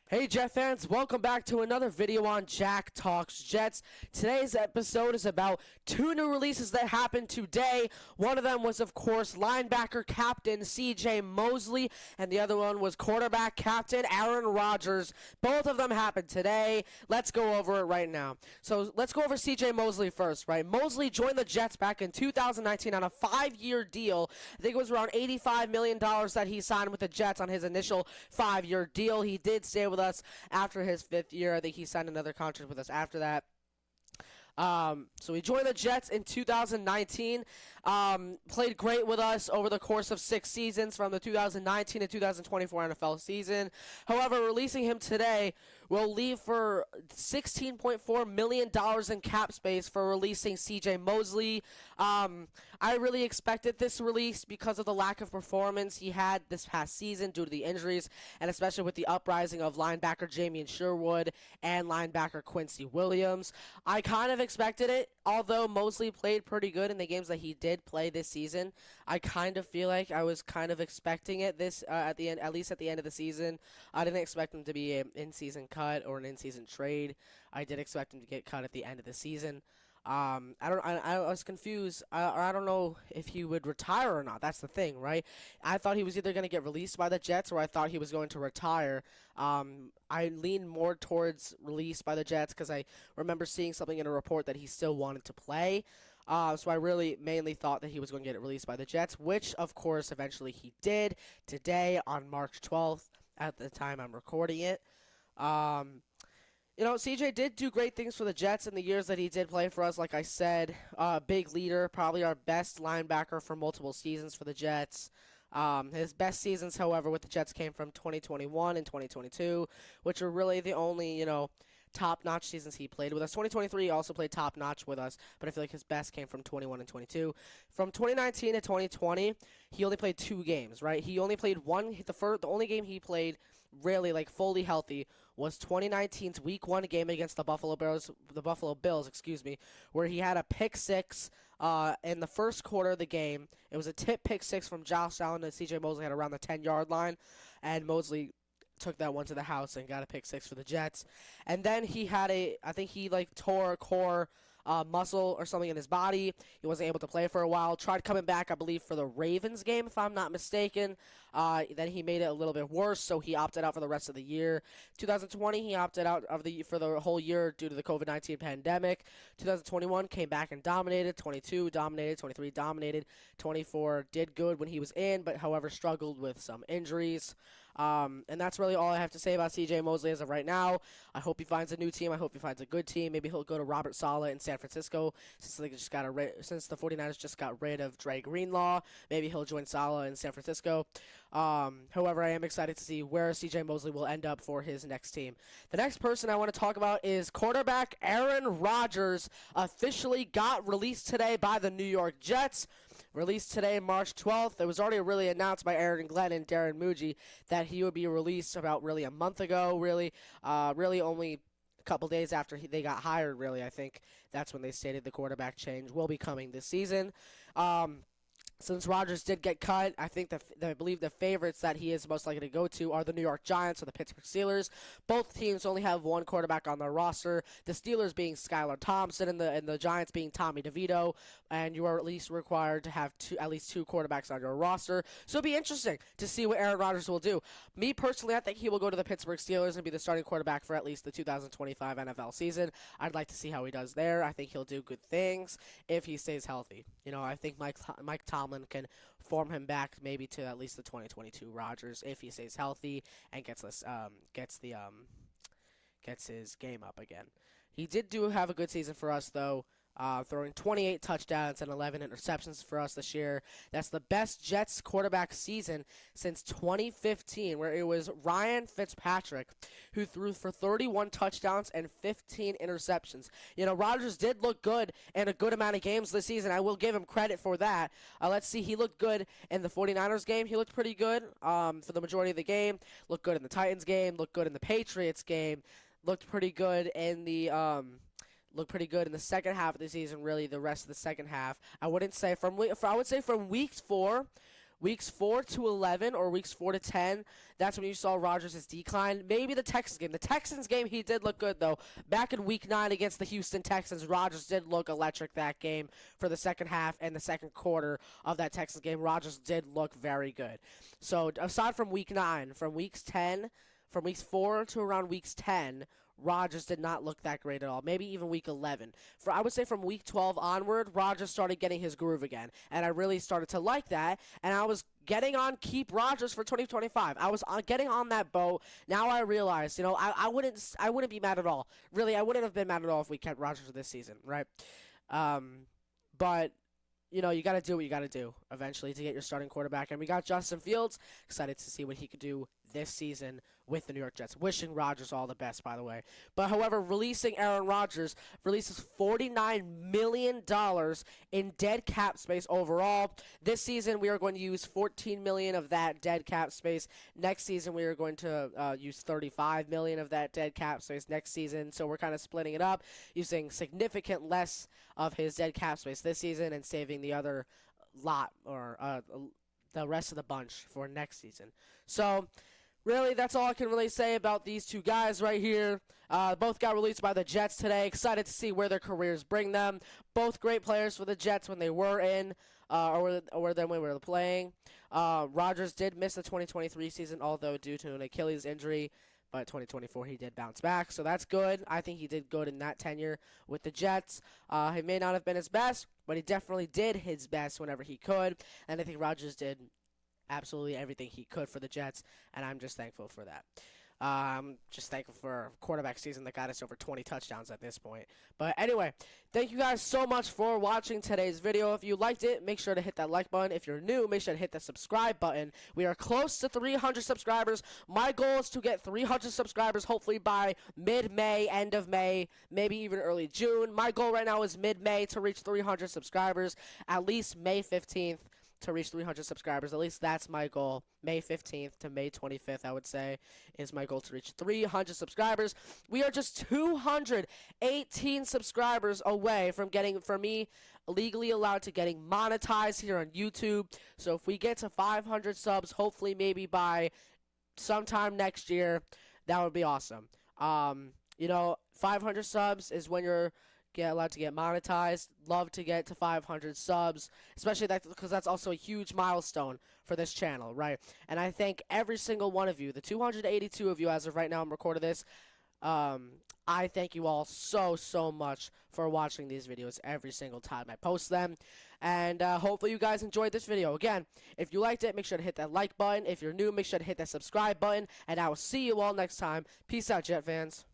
Hey Jet fans, welcome back to another video on Jack Talks Jets. Today's episode is about two new releases that happened today. One of them was, of course, linebacker captain CJ Mosley, and the other one was quarterback captain Aaron Rodgers. Both of them happened today. Let's go over it right now. So let's go over CJ Mosley first, right? Mosley joined the Jets back in 2019 on a 5-year deal. I think it was around $85 million that he signed with the Jets on his initial 5-year deal. He did stay with us after his 5th year. I think he signed another contract with us after that. So he joined the Jets in 2019, played great with us over the course of 6 seasons from the 2019 to 2024 NFL season. However, releasing him today will leave for $16.4 million in cap space for releasing CJ Mosley. I really expected this release because of the lack of performance he had this past season due to the injuries, and especially with the uprising of linebacker Jamien Sherwood and linebacker Quincy Williams. I kind of expected it, although Mosley played pretty good in the games that he did play this season. I kind of feel like I was kind of expecting it at the end, at least at the end of the season. I didn't expect him to be an in-season cut or an in-season trade. I did expect him to get cut at the end of the season. I was confused, or I don't know if he would retire or not. That's the thing, right? I thought he was either going to get released by the Jets or I thought he was going to retire. I leaned more towards release by the Jets because I remember seeing something in a report that he still wanted to play. So I really mainly thought that he was going to get released by the Jets, which, of course, eventually he did today on March 12th at the time I'm recording it. CJ did do great things for the Jets in the years that he did play for us. Like I said, big leader, probably our best linebacker for multiple seasons for the Jets. His best seasons, however, with the Jets came from 2021 and 2022, which were really the only, top-notch seasons he played with us. 2023 he also played top-notch with us, but I feel like his best came from 21 and 22. From 2019 to 2020, he only played 2 games, right? He only played one. The only game he played really fully healthy was 2019's Week 1 game against the Buffalo Bills, where he had a pick six in the first quarter of the game. It was a tip pick six from Josh Allen that CJ Mosley had around the 10-yard line, and Mosley took that one to the house and got a pick six for the Jets. And then he had I think he tore a core muscle or something in his body. He wasn't able to play for a while. Tried coming back, I believe, for the Ravens game, if I'm not mistaken. Then he made it a little bit worse, so he opted out for the rest of the year. 2020, he opted out for the whole year due to the COVID-19 pandemic. 2021 came back and dominated. 22 dominated. 23 dominated. 24 did good when he was in, but however struggled with some injuries. And that's really all I have to say about CJ Mosley as of right now. I hope he finds a new team. I hope he finds a good team. Maybe he'll go to Robert Saleh in San Francisco since the 49ers just got rid of Dre Greenlaw. Maybe he'll join Saleh in San Francisco. However, I am excited to see where CJ Mosley will end up for his next team. The next person I want to talk about is quarterback Aaron Rodgers. Officially got released today by the New York Jets. Released today, March 12th. It was already really announced by Aaron Glenn and Darren Muji that he would be released about really a month ago, really only a couple days after they got hired, really. I think that's when they stated the quarterback change will be coming this season. Since Rodgers did get cut, I believe the favorites that he is most likely to go to are the New York Giants or the Pittsburgh Steelers. Both teams only have one quarterback on their roster. The Steelers being Skylar Thompson and the Giants being Tommy DeVito. And you are at least required to have at least 2 quarterbacks on your roster. So it'll be interesting to see what Aaron Rodgers will do. Me personally, I think he will go to the Pittsburgh Steelers and be the starting quarterback for at least the 2025 NFL season. I'd like to see how he does there. I think he'll do good things if he stays healthy. I think Mike Tomlin can form him back maybe to at least the 2022 Rodgers if he stays healthy and gets his game up again. He did have a good season for us though. Throwing 28 touchdowns and 11 interceptions for us this year. That's the best Jets quarterback season since 2015, where it was Ryan Fitzpatrick who threw for 31 touchdowns and 15 interceptions. Rodgers did look good in a good amount of games this season. I will give him credit for that. Let's see, he looked good in the 49ers game. He looked pretty good for the majority of the game. Looked good in the Titans game. Looked good in the Patriots game. Looked pretty good in the second half of the season, really the rest of the second half. I would say from week 4 weeks 4 to 11 or weeks 4 to 10, that's when you saw Rodgers' decline. Maybe the Texans game. The Texans game, he did look good, though. Back in week 9 against the Houston Texans, Rodgers did look electric that game for the second half and the second quarter of that Texans game. Rodgers did look very good. So aside from week 9, from weeks 4 to around weeks 10, Rodgers did not look that great at all. Maybe even week 11. I would say from week 12 onward, Rodgers started getting his groove again. And I really started to like that. And I was getting on keep Rodgers for 2025. I was getting on that boat. Now I realize, I wouldn't be mad at all. Really, I wouldn't have been mad at all if we kept Rodgers this season, right? But you got to do what you got to do eventually to get your starting quarterback. And we got Justin Fields. Excited to see what he could do this season with the New York Jets. Wishing Rodgers all the best, by the way. But, however, releasing Aaron Rodgers releases $49 million in dead cap space overall. This season, we are going to use $14 million of that dead cap space. Next season, we are going to use $35 million of that dead cap space next season. So we're kind of splitting it up, using significant less of his dead cap space this season and saving the other lot or the rest of the bunch for next season. So really, that's all I can really say about these two guys right here. Both got released by the Jets today. Excited to see where their careers bring them. Both great players for the Jets when they were in or then when we were playing. Rodgers did miss the 2023 season, although due to an Achilles injury. But 2024, he did bounce back, so that's good. I think he did good in that tenure with the Jets. He may not have been his best, but he definitely did his best whenever he could. And I think Rodgers did absolutely everything he could for the Jets, and I'm just thankful for that. I'm just thankful for a quarterback season that got us over 20 touchdowns at this point. But anyway, thank you guys so much for watching today's video. If you liked it, make sure to hit that like button. If you're new, make sure to hit the subscribe button. We are close to 300 subscribers. My goal is to get 300 subscribers hopefully by mid-May, end of May, maybe even early June. My goal right now is mid-May to reach 300 subscribers, at least May 15th. To reach 300 subscribers. At least that's my goal. May 15th to May 25th, I would say, is my goal to reach 300 subscribers. We are just 218 subscribers away from me legally allowed to getting monetized here on YouTube. So if we get to 500 subs, hopefully maybe by sometime next year, that would be awesome. 500 subs is when you're allowed to get monetized. Love to get to 500 subs, especially because that's also a huge milestone for this channel, right? And I thank every single one of you, the 282 of you as of right now I'm recording this. I thank you all so much for watching these videos every single time I post them. And hopefully you guys enjoyed this video. Again, if you liked it, make sure to hit that like button. If you're new, make sure to hit that subscribe button. And I will see you all next time. Peace out, Jet fans.